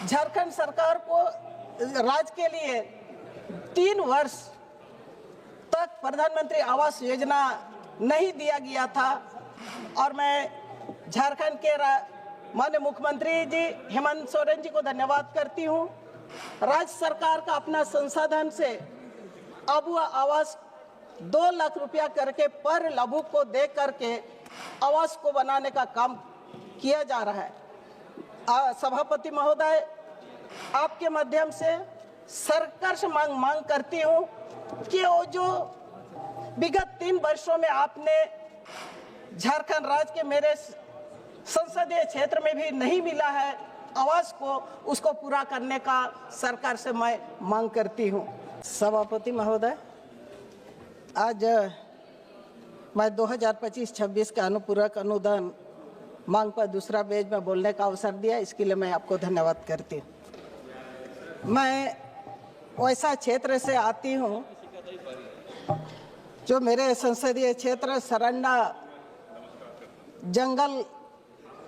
झारखंड सरकार को राज्य के लिए 3 वर्ष तक प्रधानमंत्री आवास योजना नहीं दिया गया था और मैं झारखंड के माननीय मुख्यमंत्री जी हेमंत सोरेन जी को धन्यवाद करती हूं। राज्य सरकार का अपना संसाधन से अब आवास 2 लाख रुपया करके पर लाभुक को दे करके आवास को बनाने का काम किया जा रहा है। सभापति महोदय, आपके माध्यम से सरकार से मांग करती हूँ कि वो जो विगत 3 वर्षों में आपने झारखंड राज्य के मेरे संसदीय क्षेत्र में भी नहीं मिला है आवास को, उसको पूरा करने का सरकार से मैं मांग करती हूँ। सभापति महोदय, आज मैं 2025-26 का अनुपूरक अनुदान मांग पर दूसरा पेज में बोलने का अवसर दिया, इसके लिए मैं आपको धन्यवाद करती हूँ। मैं वैसा क्षेत्र से आती हूँ जो मेरे संसदीय क्षेत्र सरंडा जंगल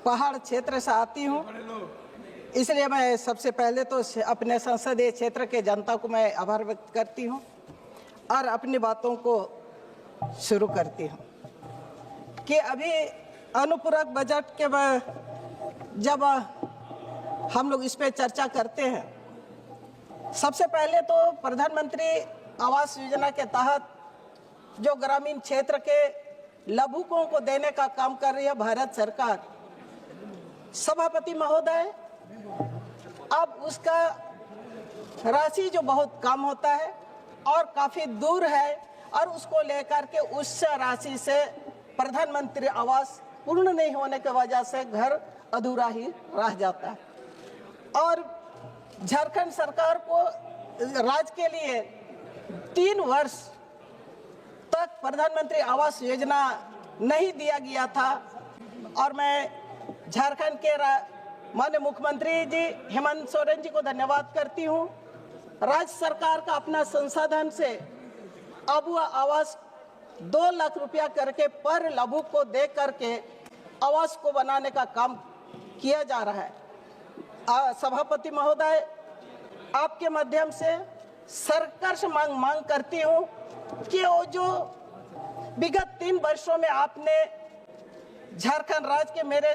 पहाड़ क्षेत्र से आती हूँ, इसलिए मैं सबसे पहले तो अपने संसदीय क्षेत्र के जनता को मैं आभार व्यक्त करती हूँ और अपनी बातों को शुरू करती हूँ कि अभी अनुपूरक बजट के जब हम लोग इस पे चर्चा करते हैं, सबसे पहले तो प्रधानमंत्री आवास योजना के तहत जो ग्रामीण क्षेत्र के लाभुकों को देने का काम कर रही है भारत सरकार, सभापति महोदय, अब उसका राशि जो बहुत कम होता है और काफ़ी दूर है और उसको लेकर के उस राशि से प्रधानमंत्री आवास पूर्ण नहीं होने की वजह से घर अधूरा ही रह जाता है और झारखंड सरकार को राज्य के लिए 3 वर्ष तक प्रधानमंत्री आवास योजना नहीं दिया गया था और मैं झारखंड के माननीय मुख्यमंत्री जी हेमंत सोरेन जी को धन्यवाद करती हूँ। राज्य सरकार का अपना संसाधन से अब आवास 2 लाख रुपया करके पर लाभुक को दे करके आवास को बनाने का काम किया जा रहा है। सभापति महोदय, आपके माध्यम से सरकार से मांग करती हूँ कि वो जो विगत 3 वर्षों में आपने झारखंड राज्य के मेरे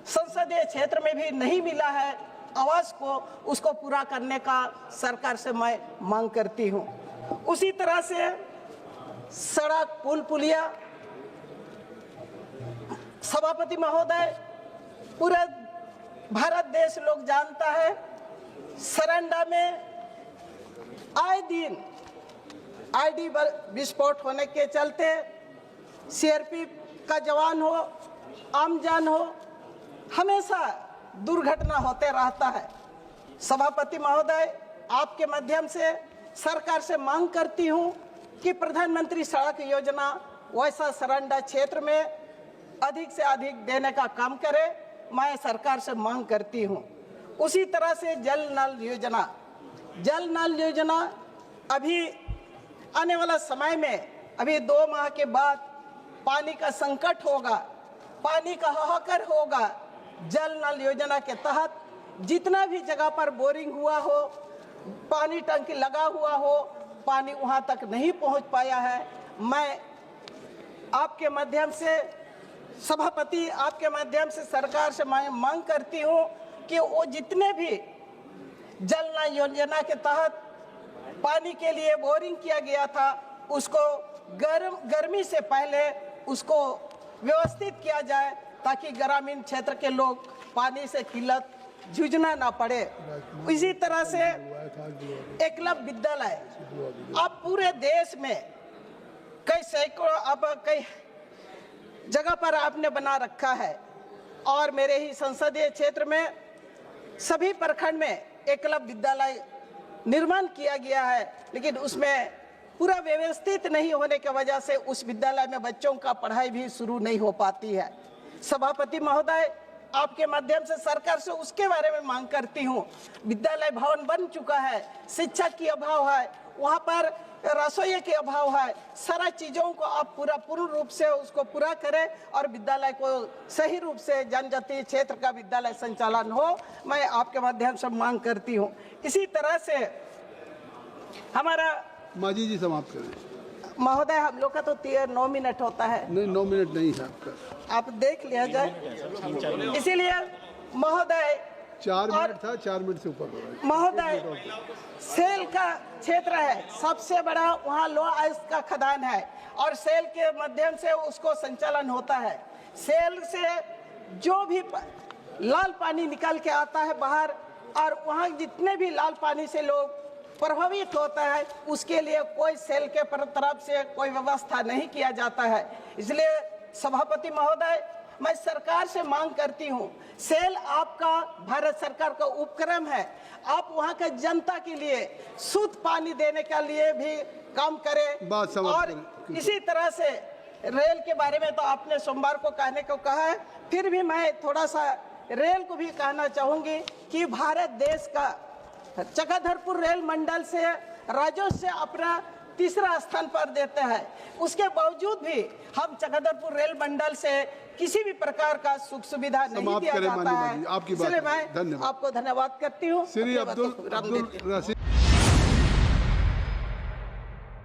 संसदीय क्षेत्र में भी नहीं मिला है आवास को, उसको पूरा करने का सरकार से मैं मांग करती हूँ। उसी तरह से सड़क पुल पुलिया, सभापति महोदय, पूरा भारत देश लोग जानता है सरंडा में आए दिन आईडी विस्फोट होने के चलते सीआरपी का जवान हो, आम जान हो, हमेशा दुर्घटना होते रहता है। सभापति महोदय, आपके माध्यम से सरकार से मांग करती हूं कि प्रधानमंत्री सड़क योजना वैसा सरंडा क्षेत्र में अधिक से अधिक देने का काम करे, मैं सरकार से मांग करती हूं। उसी तरह से जल नल योजना अभी आने वाला समय में, अभी 2 माह के बाद पानी का संकट होगा, पानी का हाहाकार होगा। जल नल योजना के तहत जितना भी जगह पर बोरिंग हुआ हो, पानी टंकी लगा हुआ हो, पानी वहां तक नहीं पहुंच पाया है। मैं आपके माध्यम से सभापति, आपके माध्यम से सरकार से मैं मांग करती हूं कि वो जितने भी जल नल योजना के तहत पानी के लिए बोरिंग किया गया था, उसको गर्मी से पहले उसको व्यवस्थित किया जाए ताकि ग्रामीण क्षेत्र के लोग पानी से किल्लत जूझना ना पड़े। इसी तरह से एकलव्य विद्यालय अब पूरे देश में कई सैकड़ों, अब कई जगह पर आपने बना रखा है और मेरे ही संसदीय क्षेत्र में सभी प्रखंड में एकलव्य विद्यालय निर्माण किया गया है, लेकिन उसमें पूरा व्यवस्थित नहीं होने की वजह से उस विद्यालय में बच्चों का पढ़ाई भी शुरू नहीं हो पाती है। सभापति महोदय, आपके माध्यम से सरकार से उसके बारे में मांग करती हूँ। विद्यालय भवन बन चुका है, शिक्षक की अभाव है, वहाँ पर रसोई के अभाव है, सारा चीज़ों को आप पूर्ण रूप से उसको पूरा करें और विद्यालय को सही रूप से जनजातीय क्षेत्र का विद्यालय संचालन हो, मैं आपके माध्यम से मांग करती हूँ। इसी तरह से हमारा माजी जी समाप्त करें। महोदय, हम लोग का तो 9 मिनट होता है। नहीं, 9 मिनट नहीं है आपका, आप देख लिया जाए। इसीलिए महोदय 4 मिनट था, 4 मिनट से ऊपर हो रहा है। महोदय, सेल का क्षेत्र है, सबसे बड़ा वहाँ लो आइस का खदान है और सेल के माध्यम से उसको संचालन होता है। सेल से जो भी लाल पानी निकल के आता है बाहर, और वहाँ जितने भी लाल पानी से लोग प्रभावित होता है, उसके लिए कोई सेल के तरफ से कोई व्यवस्था नहीं किया जाता है। इसलिए सभापति महोदय, मैं सरकार से मांग करती हूँ, सेल आपका भारत सरकार का उपक्रम है, आप वहाँ के जनता के लिए शुद्ध पानी देने के लिए भी काम करें। और इसी तरह से रेल के बारे में तो आपने सोमवार को कहने को कहा है, फिर भी मैं थोड़ा सा रेल को भी कहना चाहूँगी कि भारत देश का चक्रधरपुर रेल मंडल से राजस्व से अपना तीसरा स्थान पर देते हैं। उसके बावजूद भी हम चक्रधरपुर रेल मंडल से किसी भी प्रकार का सुख सुविधा नहीं दिया जाता है। आपकी बात, इसलिए मैं आपको धन्यवाद करती हूँ। श्री अब्दुल रशीद।